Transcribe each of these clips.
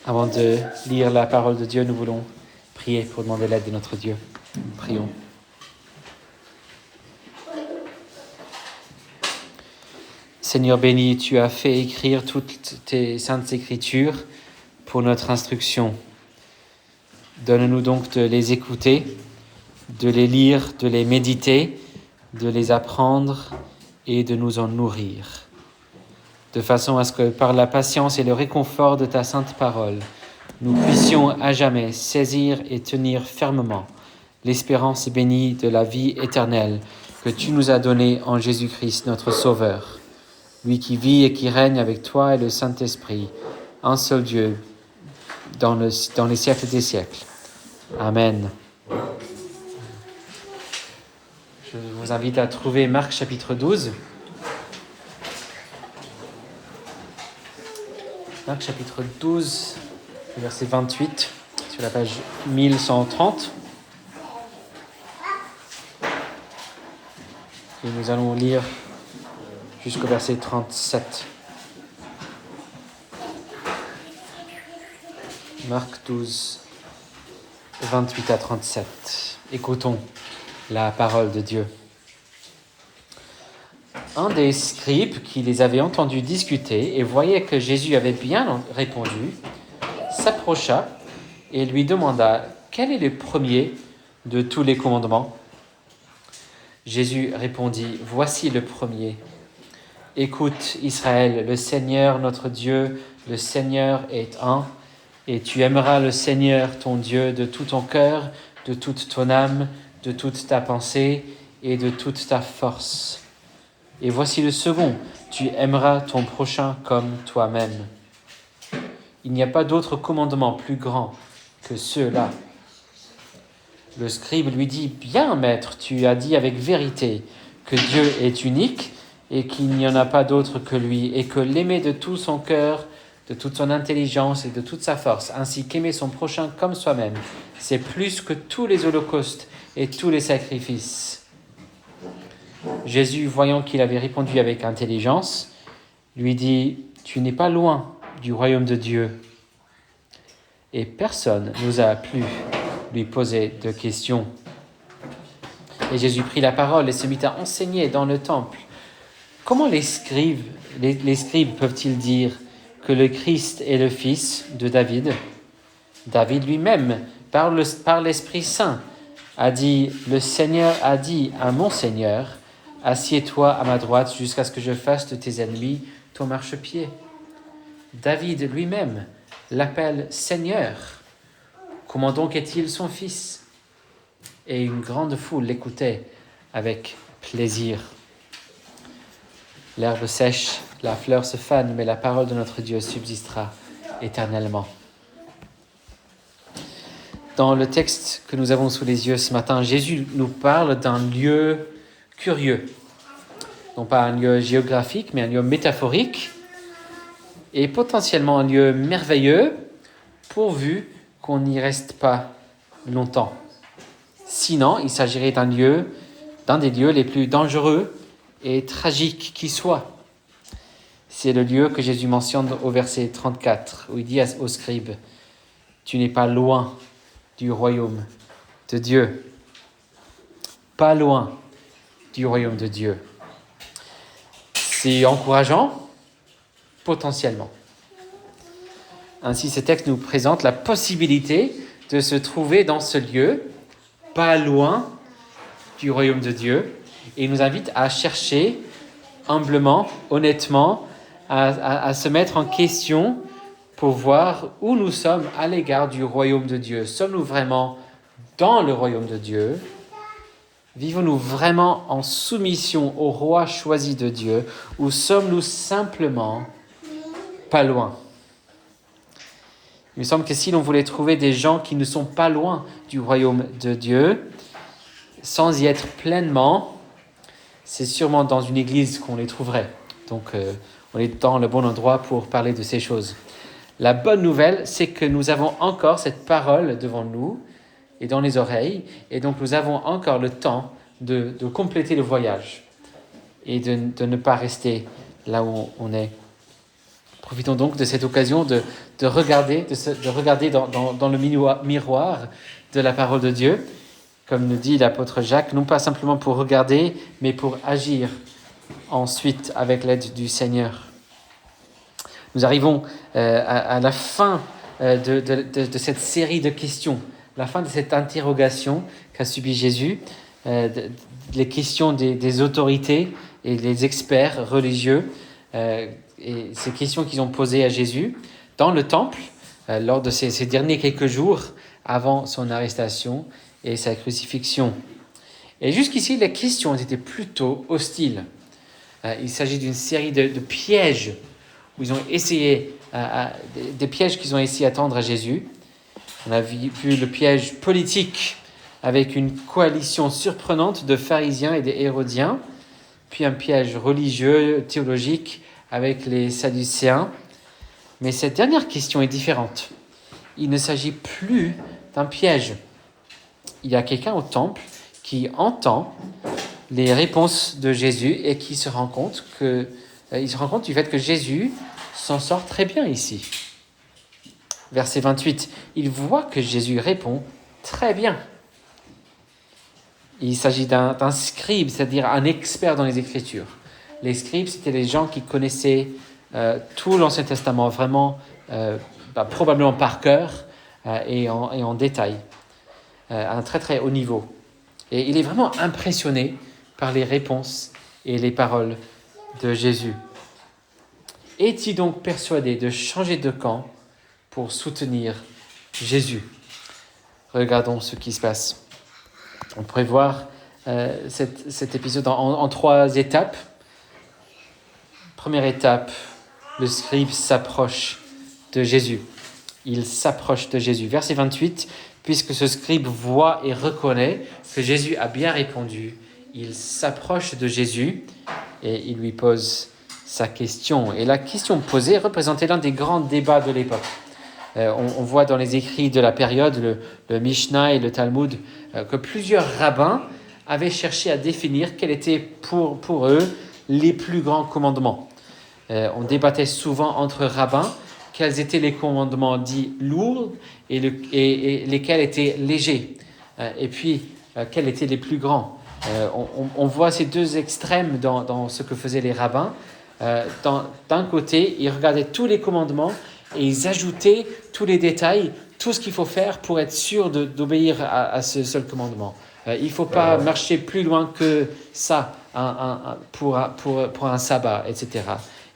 Avant de lire la parole de Dieu, nous voulons prier pour demander l'aide de notre Dieu. Prions. Seigneur béni, tu as fait écrire toutes tes saintes écritures pour notre instruction. Donne-nous donc de les écouter, de les lire, de les méditer, de les apprendre et de nous en nourrir. De façon à ce que par la patience et le réconfort de ta sainte parole, nous puissions à jamais saisir et tenir fermement l'espérance bénie de la vie éternelle que tu nous as donnée en Jésus-Christ, notre Sauveur. Lui qui vit et qui règne avec toi et le Saint-Esprit, un seul Dieu, dans les siècles des siècles. Amen. Je vous invite à trouver Marc chapitre 12. Marc chapitre 12, verset 28, sur la page 1130. Et nous allons lire jusqu'au verset 37. Marc 12, 28 à 37. Écoutons la parole de Dieu. Un des scribes qui les avait entendus discuter et voyait que Jésus avait bien répondu, s'approcha et lui demanda « Quel est le premier de tous les commandements ?» Jésus répondit « Voici le premier. Écoute Israël, le Seigneur notre Dieu, le Seigneur est un, et tu aimeras le Seigneur ton Dieu de tout ton cœur, de toute ton âme, de toute ta pensée et de toute ta force. Et voici le second, tu aimeras ton prochain comme toi-même. Il n'y a pas d'autre commandement plus grand que ceux-là. » Le scribe lui dit « Bien, maître, tu as dit avec vérité que Dieu est unique et qu'il n'y en a pas d'autre que lui, et que l'aimer de tout son cœur, de toute son intelligence et de toute sa force, ainsi qu'aimer son prochain comme soi-même, c'est plus que tous les holocaustes et tous les sacrifices. » Jésus, voyant qu'il avait répondu avec intelligence, lui dit « Tu n'es pas loin du royaume de Dieu. » Et personne n'osa plus lui poser de questions. Et Jésus prit la parole et se mit à enseigner dans le temple. Comment les scribes peuvent-ils dire que le Christ est le fils de David ? David lui-même, par l'Esprit Saint, a dit « Le Seigneur a dit à mon Seigneur, assieds-toi à ma droite jusqu'à ce que je fasse de tes ennemis ton marchepied. » David lui-même l'appelle Seigneur. Comment donc est-il son fils ? Et une grande foule l'écoutait avec plaisir. L'herbe sèche, la fleur se fane, mais la parole de notre Dieu subsistera éternellement. Dans le texte que nous avons sous les yeux ce matin, Jésus nous parle d'un lieu curieux. Non pas un lieu géographique, mais un lieu métaphorique et potentiellement un lieu merveilleux, pourvu qu'on n'y reste pas longtemps. Sinon, il s'agirait d'un des lieux les plus dangereux et tragiques qui soit. C'est le lieu que Jésus mentionne au verset 34, où il dit au scribe « Tu n'es pas loin du royaume de Dieu. » Pas loin du royaume de Dieu. C'est encourageant, potentiellement. Ainsi, ce texte nous présente la possibilité de se trouver dans ce lieu, pas loin du royaume de Dieu, et il nous invite à chercher humblement, honnêtement, à se mettre en question pour voir où nous sommes à l'égard du royaume de Dieu. Sommes-nous vraiment dans le royaume de Dieu ? Vivons-nous vraiment en soumission au roi choisi de Dieu, ou sommes-nous simplement pas loin ? Il me semble que si l'on voulait trouver des gens qui ne sont pas loin du royaume de Dieu, sans y être pleinement, c'est sûrement dans une église qu'on les trouverait. Donc, on est dans le bon endroit pour parler de ces choses. La bonne nouvelle, c'est que nous avons encore cette parole devant nous et dans les oreilles, et donc nous avons encore le temps de compléter le voyage et de ne pas rester là où on est. Profitons donc de cette occasion de de regarder, de regarder dans le miroir de la parole de Dieu, comme nous dit l'apôtre Jacques, non pas simplement pour regarder, mais pour agir ensuite avec l'aide du Seigneur. Nous arrivons à la fin de cette série de questions, la fin de cette interrogation qu'a subi Jésus, les questions des autorités et des experts religieux, et ces questions qu'ils ont posées à Jésus dans le temple, lors de ces derniers quelques jours avant son arrestation et sa crucifixion. Et jusqu'ici, les questions étaient plutôt hostiles. Il s'agit d'une série de pièges où ils ont essayé, des pièges qu'ils ont essayé à tendre à Jésus. On a vu le piège politique avec une coalition surprenante de pharisiens et des hérodiens, puis un piège religieux, théologique avec les sadducéens. Mais cette dernière question est différente. Il ne s'agit plus d'un piège. Il y a quelqu'un au temple qui entend les réponses de Jésus et qui se rend compte du fait que Jésus s'en sort très bien ici. Verset 28, il voit que Jésus répond très bien. Il s'agit d'un scribe, c'est-à-dire un expert dans les Écritures. Les scribes, c'était les gens qui connaissaient tout l'Ancien Testament, vraiment, probablement par cœur et en détail, à un très très haut niveau. Et il est vraiment impressionné par les réponses et les paroles de Jésus. Est-il donc persuadé de changer de camp pour soutenir Jésus? Regardons ce qui se passe. On pourrait voir cet épisode en 3 étapes. Première étape, le scribe s'approche de Jésus. Il s'approche de Jésus. Verset 28, puisque ce scribe voit et reconnaît que Jésus a bien répondu, il s'approche de Jésus et il lui pose sa question. Et la question posée représentait l'un des grands débats de l'époque. On voit dans les écrits de la période, le Mishnah et le Talmud, que plusieurs rabbins avaient cherché à définir quels étaient pour eux les plus grands commandements. On débattait souvent entre rabbins quels étaient les commandements dits lourds et lesquels étaient légers. Et puis, quels étaient les plus grands. On voit ces deux extrêmes dans ce que faisaient les rabbins. D'un côté, ils regardaient tous les commandements et ils ajoutaient tous les détails, tout ce qu'il faut faire pour être sûr d'obéir à ce seul commandement. Il ne faut pas marcher plus loin que ça pour un sabbat, etc.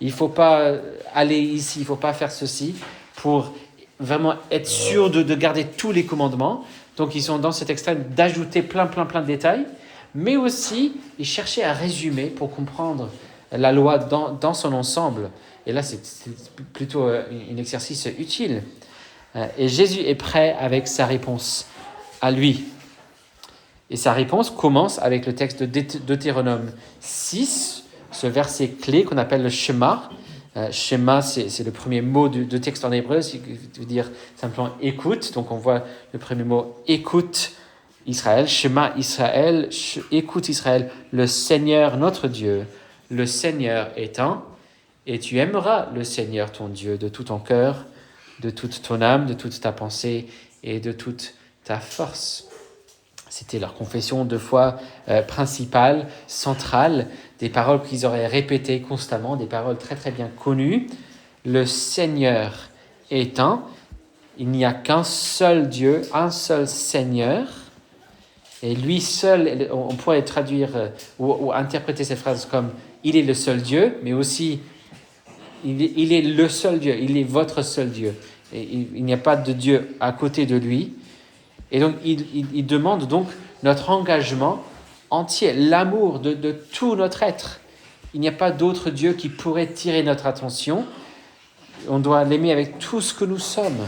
Il ne faut pas aller ici, il ne faut pas faire ceci pour vraiment être sûr de garder tous les commandements. Donc ils sont dans cet extrême d'ajouter plein de détails, mais aussi ils cherchaient à résumer pour comprendre la loi dans son ensemble. Et là, c'est plutôt un exercice utile. Et Jésus est prêt avec sa réponse à lui. Et sa réponse commence avec le texte de Deutéronome 6, ce verset clé qu'on appelle le Shema. Shema, c'est le premier mot de texte en hébreu, qui veut dire simplement écoute. Donc on voit le premier mot écoute Israël, Shema Israël, écoute Israël, le Seigneur notre Dieu, le Seigneur est un, et tu aimeras le Seigneur ton Dieu de tout ton cœur, de toute ton âme, de toute ta pensée et de toute ta force. C'était leur confession de foi principale, centrale, des paroles qu'ils auraient répétées constamment, des paroles très très bien connues. Le Seigneur est un, il n'y a qu'un seul Dieu, un seul Seigneur, et lui seul, on pourrait traduire ou interpréter cette phrase comme « il est le seul Dieu », mais aussi « il est le seul Dieu, il est votre seul Dieu ». Et il n'y a pas de Dieu à côté de lui. Et donc, il demande donc notre engagement entier, l'amour de tout notre être. Il n'y a pas d'autre Dieu qui pourrait tirer notre attention. On doit l'aimer avec tout ce que nous sommes.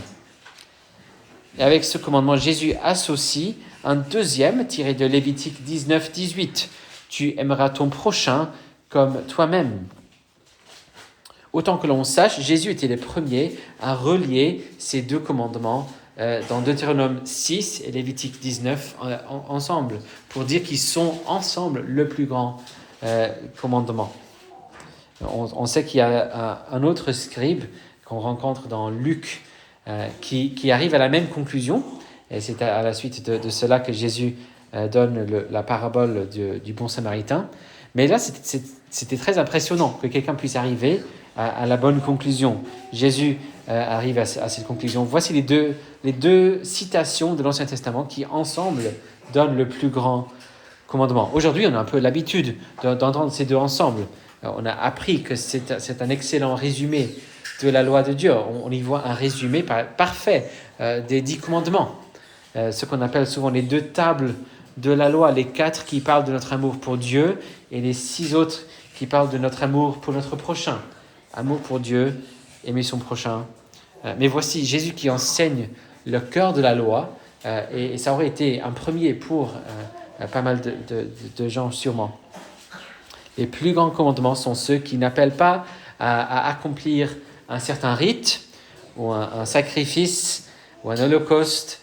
Et avec ce commandement, Jésus associe un deuxième tiré de Lévitique 19, 18. Tu aimeras ton prochain comme toi-même. Autant que l'on sache, Jésus était le premier à relier ces deux commandements dans Deutéronome 6 et Lévitique 19 ensemble, pour dire qu'ils sont ensemble le plus grand commandement. On sait qu'il y a un autre scribe qu'on rencontre dans Luc, qui arrive à la même conclusion. Et c'est à la suite de cela que Jésus donne la parabole du bon samaritain. Mais là, c'était très impressionnant que quelqu'un puisse arriver à la bonne conclusion. Jésus arrive à cette conclusion. Voici les deux citations de l'Ancien Testament qui, ensemble, donnent le plus grand commandement. Aujourd'hui, on a un peu l'habitude d'entendre ces deux ensemble. On a appris que c'est un excellent résumé de la loi de Dieu. On y voit un résumé parfait des 10 commandements. Ce qu'on appelle souvent les 2 tables de la loi, les 4 qui parlent de notre amour pour Dieu et les 6 autres qui parlent de notre amour pour notre prochain. Amour pour Dieu, aimer son prochain. Mais voici Jésus qui enseigne le cœur de la loi et ça aurait été un premier pour pas mal de gens sûrement. Les plus grands commandements sont ceux qui n'appellent pas à accomplir un certain rite ou un sacrifice ou un holocauste,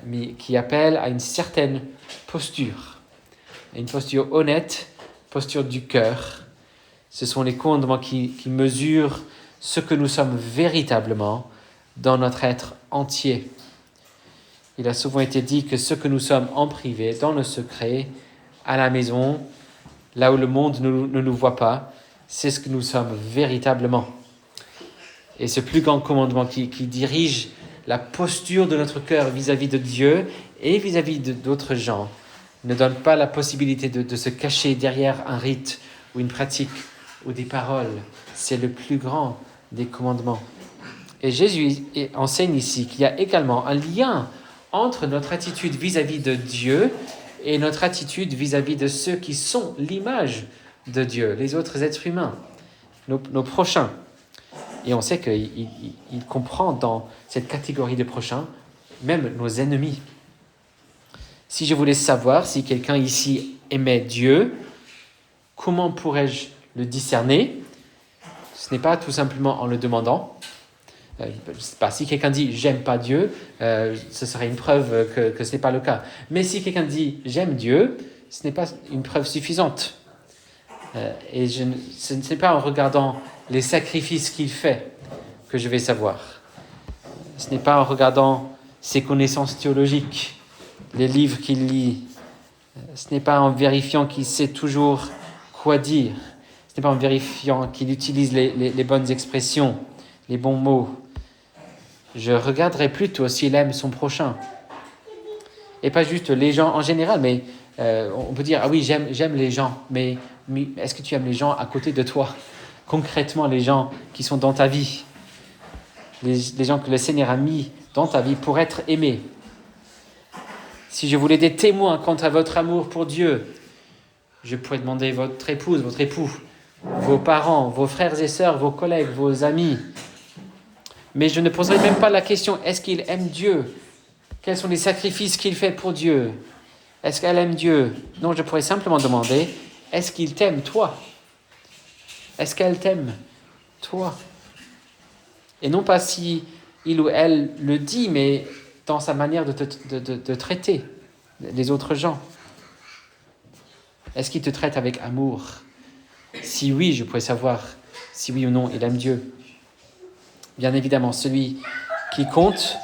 mais qui appellent à une certaine posture. Une posture honnête, posture du cœur. Ce sont les commandements qui mesurent ce que nous sommes véritablement dans notre être entier. Il a souvent été dit que ce que nous sommes en privé, dans le secret, à la maison, là où le monde ne nous voit pas, c'est ce que nous sommes véritablement. Et ce plus grand commandement qui dirige la posture de notre cœur vis-à-vis de Dieu et vis-à-vis d'autres gens ne donne pas la possibilité de se cacher derrière un rite ou une pratique ou des paroles. C'est le plus grand des commandements. Et Jésus enseigne ici qu'il y a également un lien entre notre attitude vis-à-vis de Dieu et notre attitude vis-à-vis de ceux qui sont l'image de Dieu, les autres êtres humains, nos prochains. Et on sait qu'il comprend dans cette catégorie de prochains même nos ennemis. Si je voulais savoir si quelqu'un ici aimait Dieu, comment pourrais-je le discerner ? Ce n'est pas tout simplement en le demandant. Je ne sais pas, si quelqu'un dit « j'aime pas Dieu », ce serait une preuve que ce n'est pas le cas. Mais si quelqu'un dit « j'aime Dieu », ce n'est pas une preuve suffisante. Et ce n'est pas en regardant les sacrifices qu'il fait que je vais savoir. Ce n'est pas en regardant ses connaissances théologiques, les livres qu'il lit. Ce n'est pas en vérifiant qu'il sait toujours quoi dire. Ce n'est pas en vérifiant qu'il utilise les bonnes expressions, les bons mots. Je regarderai plutôt s'il aime son prochain. Et pas juste les gens en général, mais on peut dire « Ah oui, j'aime les gens, mais est-ce que tu aimes les gens à côté de toi ?» Concrètement, les gens qui sont dans ta vie, les gens que le Seigneur a mis dans ta vie pour être aimés. Si je voulais des témoins quant à votre amour pour Dieu, je pourrais demander votre épouse, votre époux, vos parents, vos frères et sœurs, vos collègues, vos amis. Mais je ne poserai même pas la question, est-ce qu'il aime Dieu ? Quels sont les sacrifices qu'il fait pour Dieu ? Est-ce qu'elle aime Dieu ? Non, je pourrais simplement demander, est-ce qu'il t'aime, toi ? Est-ce qu'elle t'aime, toi ? Et non pas si il ou elle le dit, mais dans sa manière de traiter les autres gens. Est-ce qu'il te traite avec amour ? Si oui, je pourrais savoir si oui ou non il aime Dieu. Bien évidemment, celui qui compte,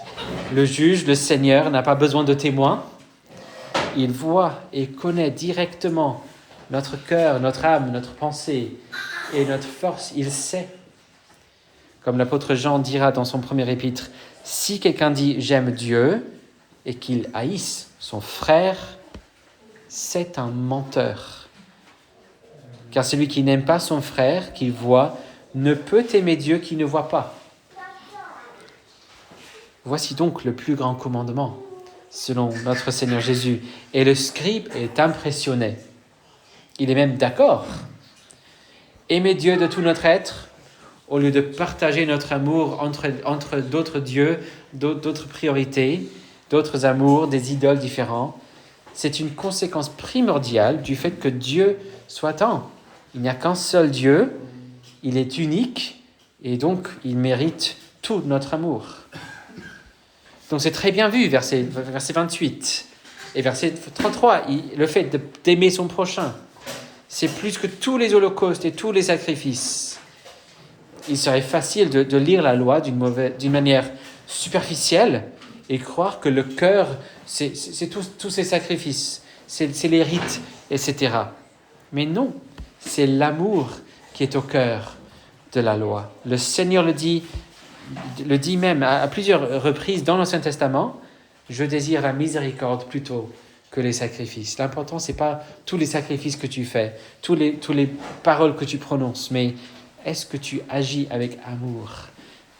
le juge, le Seigneur, n'a pas besoin de témoins. Il voit et connaît directement notre cœur, notre âme, notre pensée et notre force. Il sait. Comme l'apôtre Jean dira dans son premier épître, si quelqu'un dit « j'aime Dieu » et qu'il haïsse son frère, c'est un menteur. Car celui qui n'aime pas son frère, qu'il voit, ne peut aimer Dieu qu'il ne voit pas. Voici donc le plus grand commandement, selon notre Seigneur Jésus. Et le scribe est impressionné. Il est même d'accord. Aimer Dieu de tout notre être, au lieu de partager notre amour entre d'autres dieux, d'autres priorités, d'autres amours, des idoles différents, c'est une conséquence primordiale du fait que Dieu soit un. Il n'y a qu'un seul Dieu, il est unique, et donc il mérite tout notre amour. Donc c'est très bien vu, verset 28 et verset 33, le fait d'aimer son prochain, c'est plus que tous les holocaustes et tous les sacrifices. il serait facile de lire la loi d'une manière superficielle et croire que le cœur, c'est tous ces sacrifices, c'est les rites, etc. Mais non, c'est l'amour qui est au cœur de la loi. Le Seigneur le dit même à plusieurs reprises dans l'Ancien Testament, « Je désire la miséricorde plutôt que les sacrifices. » L'important, ce n'est pas tous les sacrifices que tu fais, tous les paroles que tu prononces, mais est-ce que tu agis avec amour?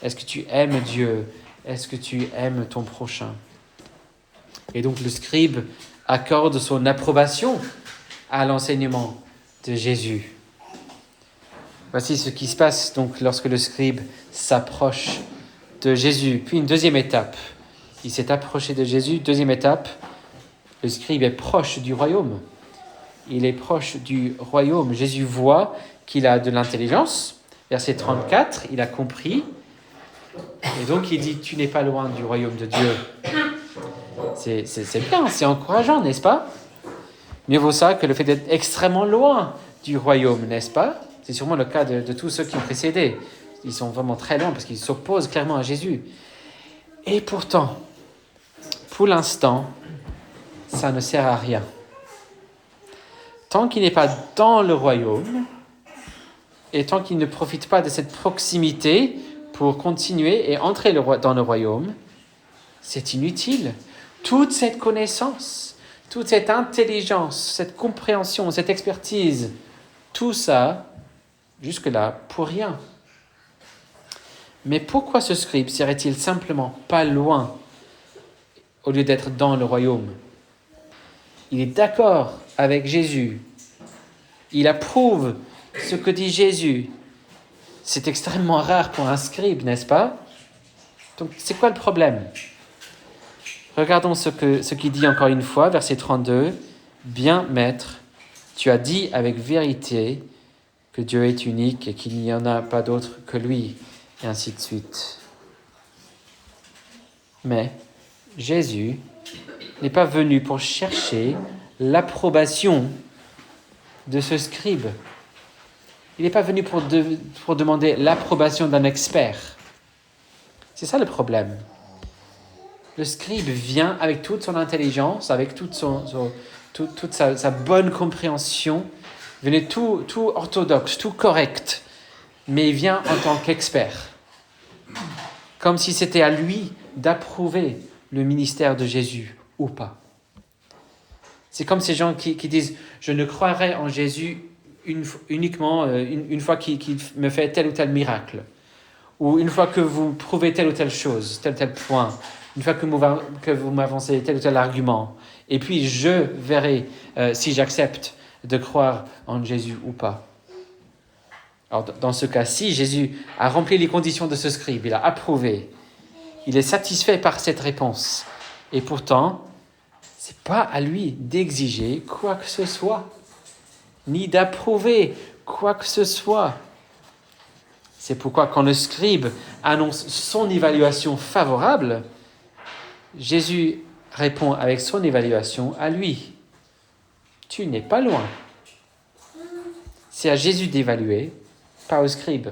Est-ce que tu aimes Dieu? Est-ce que tu aimes ton prochain? Et donc le scribe accorde son approbation à l'enseignement de Jésus. Voici ce qui se passe donc lorsque le scribe s'approche de Jésus. Puis une deuxième étape. Il s'est approché de Jésus. Deuxième étape, le scribe est proche du royaume. Il est proche du royaume. Jésus voit qu'il a de l'intelligence. Verset 34, il a compris. Et donc il dit, tu n'es pas loin du royaume de Dieu. C'est bien, c'est encourageant, n'est-ce pas? Mieux vaut ça que le fait d'être extrêmement loin du royaume, n'est-ce pas? C'est sûrement le cas de tous ceux qui ont précédé. Ils sont vraiment très loin parce qu'ils s'opposent clairement à Jésus. Et pourtant, pour l'instant, ça ne sert à rien. Tant qu'il n'est pas dans le royaume, et tant qu'il ne profite pas de cette proximité pour continuer et entrer dans le royaume, c'est inutile. Toute cette connaissance, toute cette intelligence, cette compréhension, cette expertise, tout ça, jusque-là, pour rien. Mais pourquoi ce scribe serait-il simplement pas loin au lieu d'être dans le royaume? Il est d'accord avec Jésus. Il approuve ce que dit Jésus. C'est extrêmement rare pour un scribe, n'est-ce pas? Donc, c'est quoi le problème? Regardons ce qu'il dit encore une fois, verset 32. « Bien, maître, tu as dit avec vérité que Dieu est unique et qu'il n'y en a pas d'autre que lui. » Et ainsi de suite. Mais Jésus n'est pas venu pour chercher l'approbation de ce scribe. Il n'est pas venu pour demander l'approbation d'un expert. C'est ça le problème. Le scribe vient avec toute son intelligence, avec toute sa bonne compréhension, venait tout orthodoxe, tout correct, mais il vient en tant qu'expert. Comme si c'était à lui d'approuver le ministère de Jésus ou pas. C'est comme ces gens qui disent « Je ne croirai en Jésus uniquement une fois qu'il me fait tel ou tel miracle. » Ou une fois que vous prouvez telle ou telle chose, tel ou tel point. Une fois que vous m'avancez tel ou tel argument. Et puis je verrai si j'accepte de croire en Jésus ou pas. Alors, dans ce cas-ci, Jésus a rempli les conditions de ce scribe. Il a approuvé. Il est satisfait par cette réponse. Et pourtant, ce n'est pas à lui d'exiger quoi que ce soit, ni d'approuver quoi que ce soit. C'est pourquoi quand le scribe annonce son évaluation favorable, Jésus répond avec son évaluation à lui. Tu n'es pas loin. C'est à Jésus d'évaluer, pas au scribe.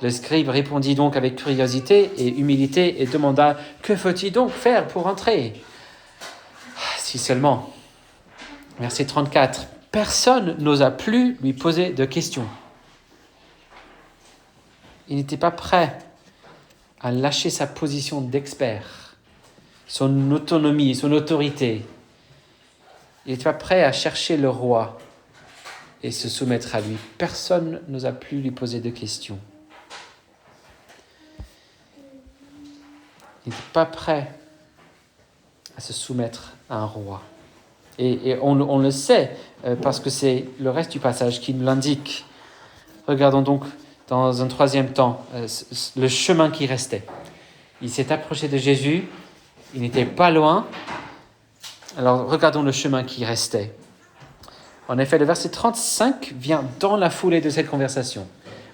Le scribe répondit donc avec curiosité et humilité et demanda « Que faut-il donc faire pour entrer ?» Si seulement. Verset 34. Personne n'osa plus lui poser de questions. Il n'était pas prêt à lâcher sa position d'expert, son autonomie, son autorité. Il n'était pas prêt à chercher le roi et se soumettre à lui. Personne n'osa plus lui poser de questions. Il n'était pas prêt à se soumettre à un roi. Et on le sait, parce que c'est le reste du passage qui nous l'indique. Regardons donc dans un troisième temps le chemin qui restait. Il s'est approché de Jésus, il n'était pas loin. Alors regardons le chemin qui restait. En effet, le verset 35 vient dans la foulée de cette conversation.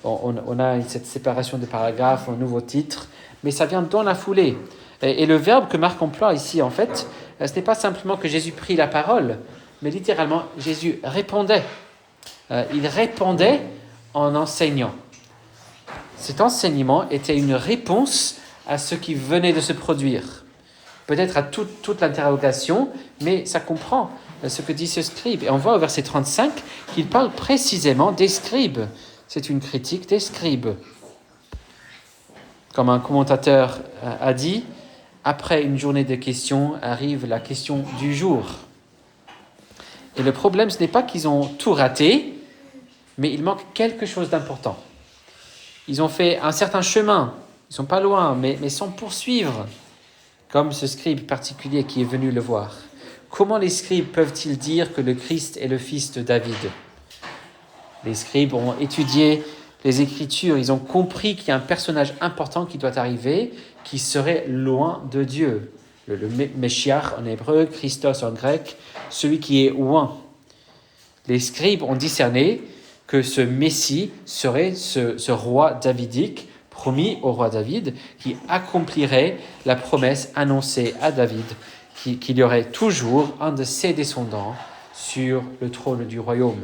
On a cette séparation de paragraphes, un nouveau titre, mais ça vient dans la foulée. Et le verbe que Marc emploie ici, en fait, ce n'est pas simplement que Jésus prit la parole, mais littéralement, Jésus répondait. Il répondait en enseignant. Cet enseignement était une réponse à ce qui venait de se produire. Peut-être à toute l'interrogation, mais ça comprend ce que dit ce scribe. Et on voit au verset 35 qu'il parle précisément des scribes. C'est une critique des scribes. Comme un commentateur a dit, après une journée de questions arrive la question du jour. Et le problème, ce n'est pas qu'ils ont tout raté, mais il manque quelque chose d'important. Ils ont fait un certain chemin, ils ne sont pas loin, mais sans poursuivre, comme ce scribe particulier qui est venu le voir. Comment les scribes peuvent-ils dire que le Christ est le fils de David ? Les scribes ont étudié les Écritures, ils ont compris qu'il y a un personnage important qui doit arriver, qui serait loin de Dieu. Le Meshiach en hébreu, Christos en grec, celui qui est loin. Les scribes ont discerné que ce Messie serait ce roi davidique, promis au roi David, qui accomplirait la promesse annoncée à David, qu'il y aurait toujours un de ses descendants sur le trône du royaume.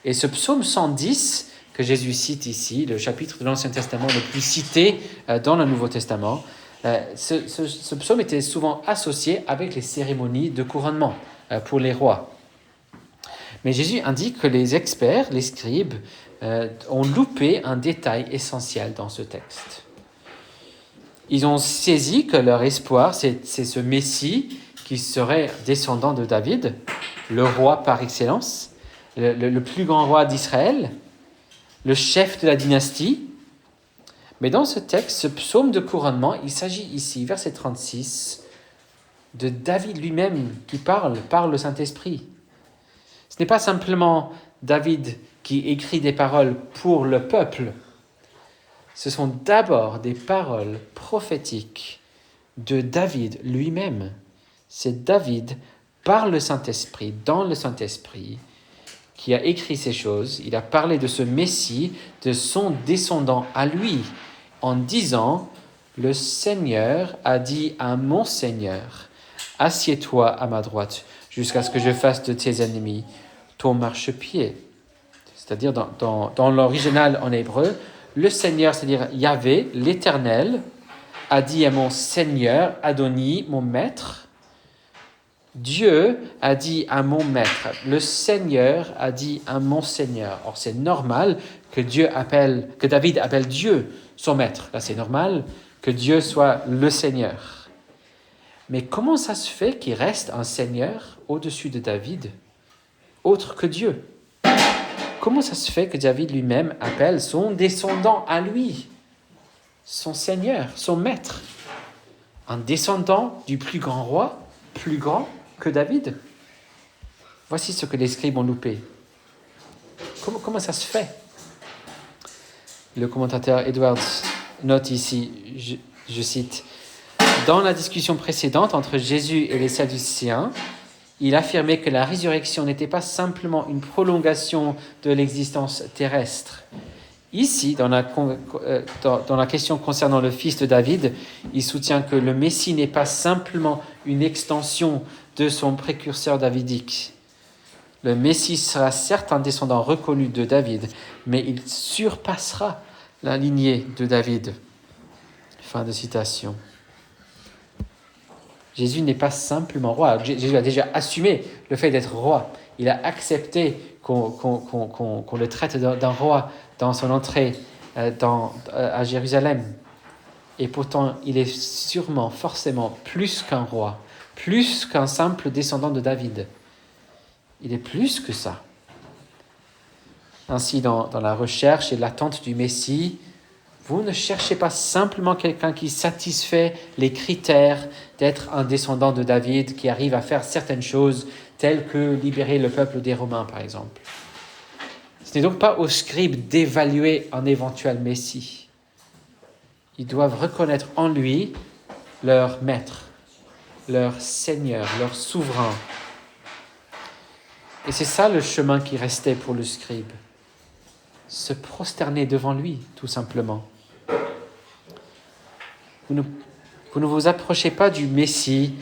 Et ce psaume 110 que Jésus cite ici, le chapitre de l'Ancien Testament le plus cité dans le Nouveau Testament, ce psaume était souvent associé avec les cérémonies de couronnement pour les rois. Mais Jésus indique que les experts, les scribes, ont loupé un détail essentiel dans ce texte. Ils ont saisi que leur espoir, c'est ce Messie qui serait descendant de David, le roi par excellence, le plus grand roi d'Israël, le chef de la dynastie. Mais dans ce texte, ce psaume de couronnement, il s'agit ici, verset 36, de David lui-même qui parle par le Saint-Esprit. Ce n'est pas simplement David qui écrit des paroles pour le peuple. Ce sont d'abord des paroles prophétiques de David lui-même. C'est David, par le Saint-Esprit, dans le Saint-Esprit, qui a écrit ces choses. Il a parlé de ce Messie, de son descendant à lui, en disant « Le Seigneur a dit à mon Seigneur, assieds-toi à ma droite, jusqu'à ce que je fasse de tes ennemis ton marchepied. » C'est-à-dire, dans l'original en hébreu, le Seigneur, c'est-à-dire Yahvé, l'Éternel, a dit à mon Seigneur, Adoni, mon maître, Dieu a dit à mon maître, le Seigneur a dit à mon Seigneur. Or, c'est normal que David appelle Dieu son maître. Là, c'est normal que Dieu soit le Seigneur. Mais comment ça se fait qu'il reste un Seigneur au-dessus de David, autre que Dieu? Comment ça se fait que David lui-même appelle son descendant à lui, son Seigneur, son maître, un descendant du plus grand roi, plus grand que David? Voici ce que les scribes ont loupé. Comment ça se fait? Le commentateur Edwards note ici, je cite, « Dans la discussion précédente entre Jésus et les Sadducéens, il affirmait que la résurrection n'était pas simplement une prolongation de l'existence terrestre. Ici, dans la question concernant le fils de David, il soutient que le Messie n'est pas simplement une extension de son précurseur davidique. Le Messie sera certes un descendant reconnu de David, mais il surpassera la lignée de David. » Fin de citation. Jésus n'est pas simplement roi. Jésus a déjà assumé le fait d'être roi. Il a accepté qu'on le traite d'un roi dans son entrée à Jérusalem. Et pourtant, il est sûrement, forcément, plus qu'un roi, plus qu'un simple descendant de David. Il est plus que ça. Ainsi, dans la recherche et l'attente du Messie, vous ne cherchez pas simplement quelqu'un qui satisfait les critères d'être un descendant de David, qui arrive à faire certaines choses, telles que libérer le peuple des Romains, par exemple. Ce n'est donc pas aux scribes d'évaluer un éventuel Messie. Ils doivent reconnaître en lui leur maître, leur Seigneur, leur souverain. Et c'est ça le chemin qui restait pour le scribe. Se prosterner devant lui, tout simplement. Vous ne vous approchez pas du Messie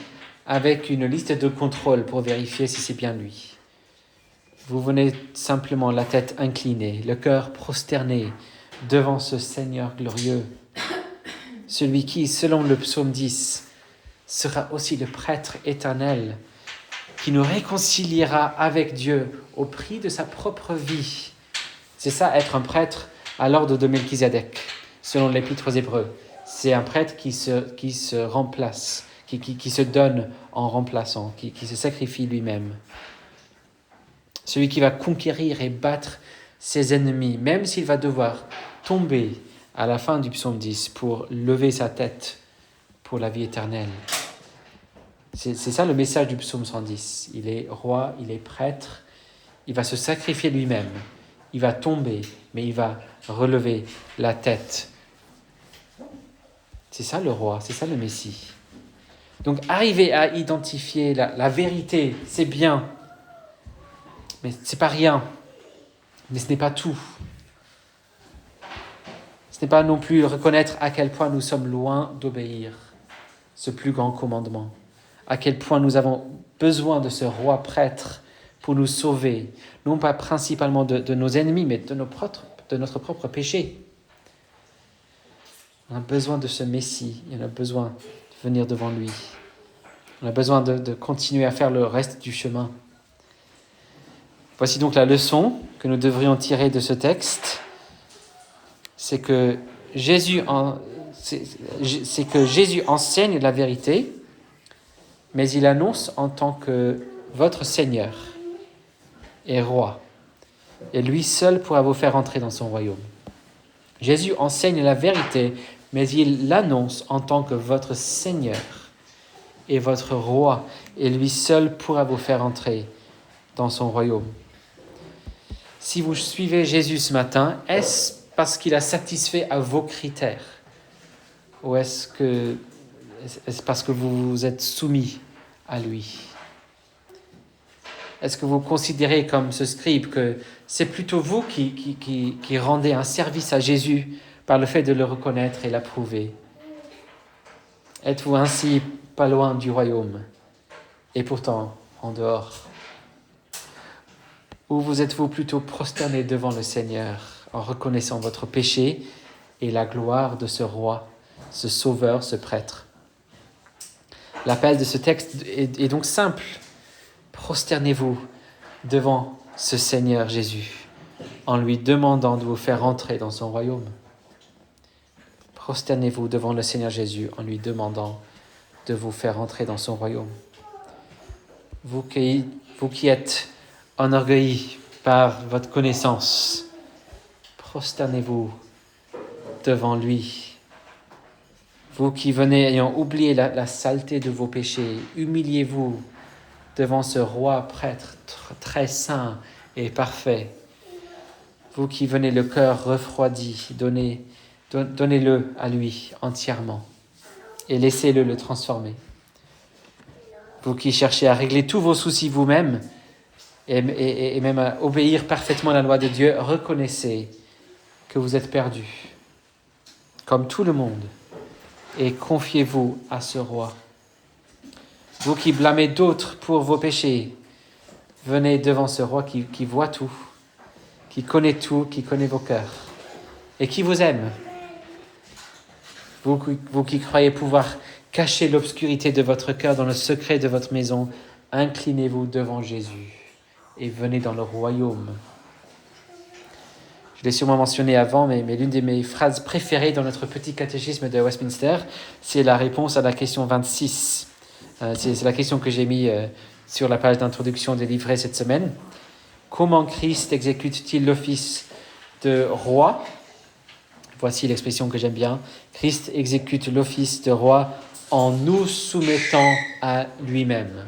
avec une liste de contrôle pour vérifier si c'est bien lui. Vous venez simplement la tête inclinée, le cœur prosterné devant ce Seigneur glorieux, celui qui, selon le psaume 10, sera aussi le prêtre éternel, qui nous réconciliera avec Dieu au prix de sa propre vie. C'est ça, être un prêtre à l'ordre de Melchizedek, selon l'Épître aux Hébreux. C'est un prêtre qui se remplace, qui se donne en remplaçant, qui se sacrifie lui-même. Celui qui va conquérir et battre ses ennemis, même s'il va devoir tomber à la fin du psaume 10 pour lever sa tête pour la vie éternelle. C'est ça le message du psaume 110. Il est roi, il est prêtre, il va se sacrifier lui-même, il va tomber, mais il va relever la tête. C'est ça le roi, c'est ça le Messie. Donc arriver à identifier la vérité, c'est bien, mais c'est pas rien, mais ce n'est pas tout. Ce n'est pas non plus reconnaître à quel point nous sommes loin d'obéir ce plus grand commandement, à quel point nous avons besoin de ce roi prêtre pour nous sauver, non pas principalement de nos ennemis, mais de notre propre péché. On a besoin de ce Messie, on a besoin de venir devant lui. On a besoin de continuer à faire le reste du chemin. Voici donc la leçon que nous devrions tirer de ce texte. C'est que Jésus enseigne la vérité, mais il annonce en tant que votre Seigneur et roi. Et lui seul pourra vous faire entrer dans son royaume. Jésus enseigne la vérité, mais il l'annonce en tant que votre Seigneur et votre roi. Et lui seul pourra vous faire entrer dans son royaume. Si vous suivez Jésus ce matin, est-ce parce qu'il a satisfait à vos critères? Ou est-ce parce que vous vous êtes soumis à lui? Est-ce que vous considérez comme ce scribe que c'est plutôt vous qui rendez un service à Jésus par le fait de le reconnaître et l'approuver? Êtes-vous ainsi pas loin du royaume et pourtant en dehors? Ou vous êtes-vous plutôt prosterné devant le Seigneur en reconnaissant votre péché et la gloire de ce roi, ce sauveur, ce prêtre? L'appel de ce texte est donc simple. Prosternez-vous devant ce Seigneur Jésus en lui demandant de vous faire entrer dans son royaume. Prosternez-vous devant le Seigneur Jésus en lui demandant de vous faire entrer dans son royaume. Vous qui êtes enorgueillis par votre connaissance, prosternez-vous devant lui. Vous qui venez ayant oublié la saleté de vos péchés, humiliez-vous devant ce roi prêtre très saint et parfait. Vous qui venez le cœur refroidi, donnez-le à lui entièrement et laissez-le le transformer. Vous qui cherchez à régler tous vos soucis vous-même et même à obéir parfaitement à la loi de Dieu, reconnaissez que vous êtes perdus, comme tout le monde, et confiez-vous à ce roi. Vous qui blâmez d'autres pour vos péchés, venez devant ce roi qui voit tout, qui connaît vos cœurs, et qui vous aime. Vous qui croyez pouvoir cacher l'obscurité de votre cœur dans le secret de votre maison, inclinez-vous devant Jésus et venez dans le royaume. Je l'ai sûrement mentionné avant, mais l'une de mes phrases préférées dans notre petit catéchisme de Westminster, c'est la réponse à la question 26. C'est la question que j'ai mise sur la page d'introduction des livrets cette semaine. Comment Christ exécute-t-il l'office de roi? Voici l'expression que j'aime bien. Christ exécute l'office de roi en nous soumettant à lui-même.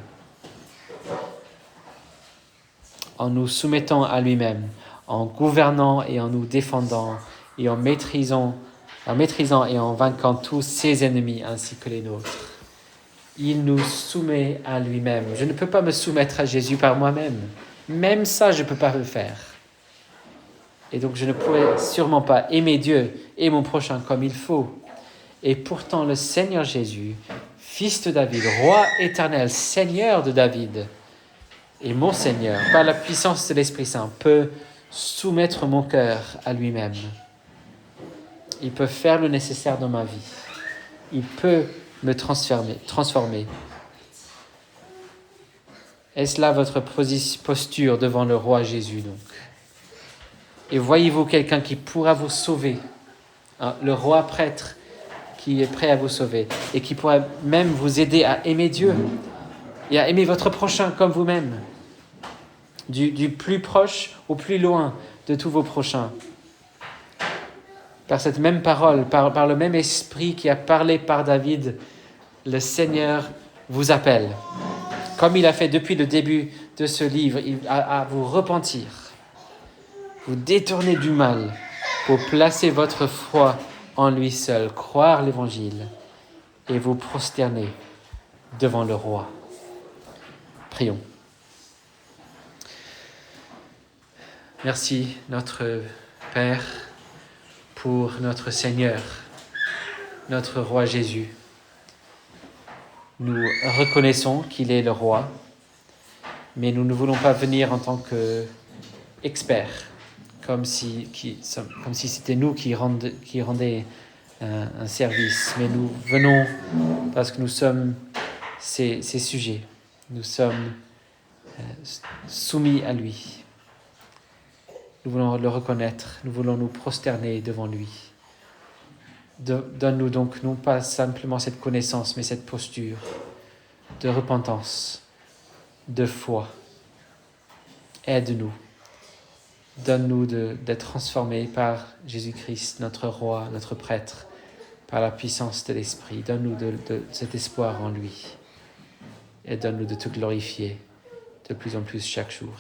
En nous soumettant à lui-même, en gouvernant et en nous défendant, et en maîtrisant et en vainquant tous ses ennemis ainsi que les nôtres. Il nous soumet à lui-même. Je ne peux pas me soumettre à Jésus par moi-même. Même ça, je ne peux pas le faire. Et donc, je ne pourrais sûrement pas aimer Dieu et mon prochain comme il faut. Et pourtant, le Seigneur Jésus, fils de David, roi éternel, Seigneur de David, et mon Seigneur, par la puissance de l'Esprit Saint, peut soumettre mon cœur à lui-même. Il peut faire le nécessaire dans ma vie. Il peut me transformer. Est-ce là votre posture devant le roi Jésus donc? Et voyez-vous quelqu'un qui pourra vous sauver, hein, le roi prêtre qui est prêt à vous sauver et qui pourra même vous aider à aimer Dieu et à aimer votre prochain comme vous-même, du plus proche au plus loin de tous vos prochains. Par cette même parole, par le même esprit qui a parlé par David, le Seigneur vous appelle, comme il a fait depuis le début de ce livre, à vous repentir, vous détourner du mal pour placer votre foi en lui seul, croire l'Évangile et vous prosterner devant le roi. Prions. Merci, notre Père, pour notre Seigneur, notre roi Jésus. Nous reconnaissons qu'il est le roi, mais nous ne voulons pas venir en tant qu'experts, comme si c'était nous qui rendions un service. Mais nous venons parce que nous sommes ces sujets. Nous sommes soumis à lui. Nous voulons le reconnaître, nous voulons nous prosterner devant lui. Donne-nous donc non pas simplement cette connaissance, mais cette posture de repentance, de foi. Aide-nous. Donne-nous d'être transformés par Jésus-Christ, notre roi, notre prêtre, par la puissance de l'Esprit. Donne-nous de cet espoir en lui. Et donne-nous de te glorifier de plus en plus chaque jour.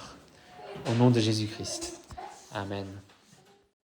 Au nom de Jésus-Christ. Amen.